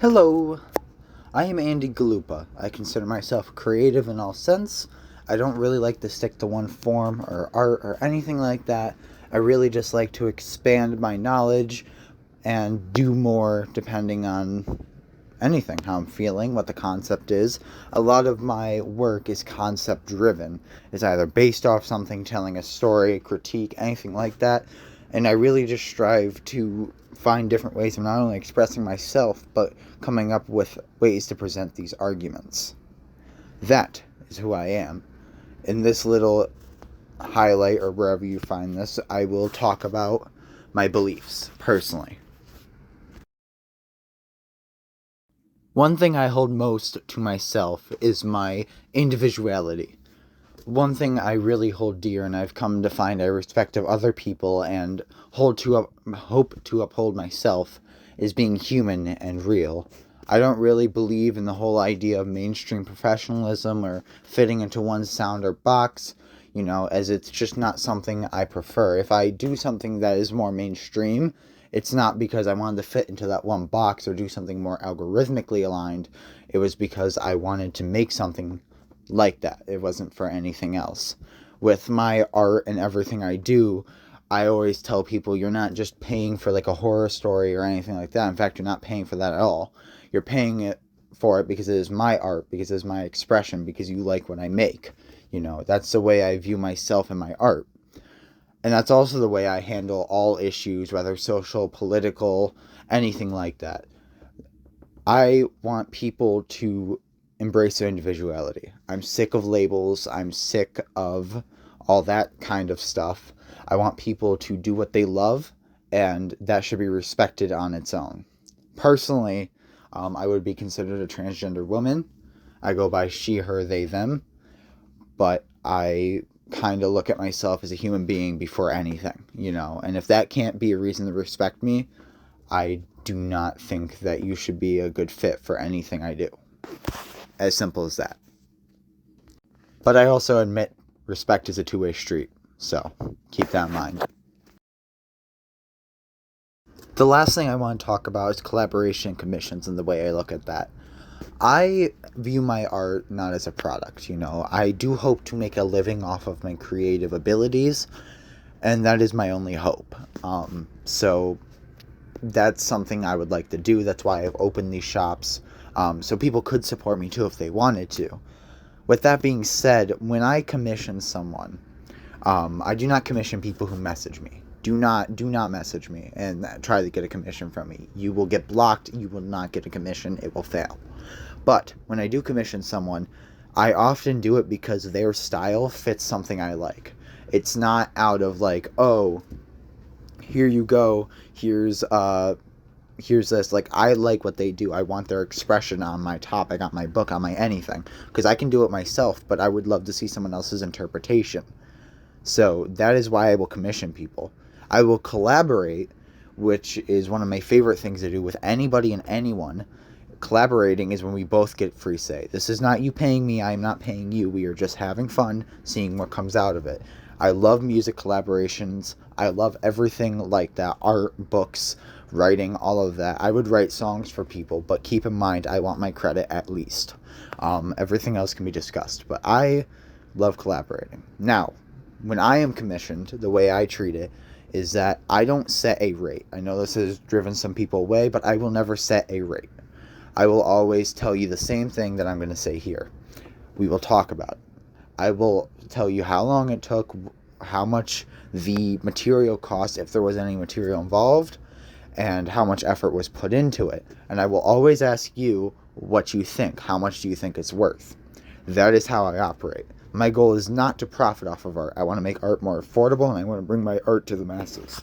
Hello, I am Andi Galupa. I consider myself creative in all sense. I don't really like to stick to one form or art or anything like that. I really just like to expand my knowledge and do more depending on anything, how I'm feeling, what the concept is. A lot of my work is concept driven. It's either based off something, telling a story, critique, anything like that. And I really just strive to find different ways of not only expressing myself, but coming up with ways to present these arguments. That is who I am. In this little highlight, or wherever you find this, I will talk about my beliefs, personally. One thing I hold most to myself is my individuality. One thing I really hold dear, and I've come to find I respect of other people and hope to uphold myself, is being human and real. I don't really believe in the whole idea of mainstream professionalism or fitting into one sound or box, as it's just not something I prefer. If I do something that is more mainstream, it's not because I wanted to fit into that one box or do something more algorithmically aligned. It was because I wanted to make something like that. It wasn't for anything else. With my art and everything I do, I always tell people you're not just paying for like a horror story or anything like that. In fact, you're not paying for that at all. You're paying for it because it is my art, because it is my expression, because you like what I make. That's the way I view myself and my art. And that's also the way I handle all issues, whether social, political, anything like that. I want people to embrace their individuality. I'm sick of labels. I'm sick of all that kind of stuff. I want people to do what they love, and that should be respected on its own. Personally, I would be considered a transgender woman. I go by she, her, they, them, but I kind of look at myself as a human being before anything, and if that can't be a reason to respect me, I do not think that you should be a good fit for anything I do. As simple as that. But I also admit respect is a two-way street, so keep that in mind. The last thing I want to talk about is collaboration and commissions and the way I look at that. I view my art not as a product, I do hope to make a living off of my creative abilities, and that is my only hope. So that's something I would like to do. That's why I've opened these shops, so people could support me too if they wanted to. With that being said, when I commission someone, I do not commission people who message me. Do not message me and try to get a commission from me. You will get blocked. You will not get a commission. It will fail. But when I do commission someone, I often do it because their style fits something I like. It's not out of like, oh, here you go, here's this. Like, I like what they do. I want their expression on my topic, on my book, on my anything, because I can do it myself, but I would love to see someone else's interpretation. So that is why I will commission people. I will collaborate, which is one of my favorite things to do with anybody and anyone. Collaborating is when we both get free say. This is not you paying me, I'm not paying you. We are just having fun, seeing what comes out of it. I love music collaborations. I love everything like that. Art, books, writing, all of that. I would write songs for people, but keep in mind, I want my credit at least. Everything else can be discussed, but I love collaborating. Now, when I am commissioned, the way I treat it is that I don't set a rate. I know this has driven some people away, but I will never set a rate. I will always tell you the same thing that I'm going to say here. We will talk about it. I will tell you how long it took, how much the material cost, if there was any material involved, and how much effort was put into it. And I will always ask you what you think. How much do you think it's worth? That is how I operate. My goal is not to profit off of art. I want to make art more affordable, and I want to bring my art to the masses.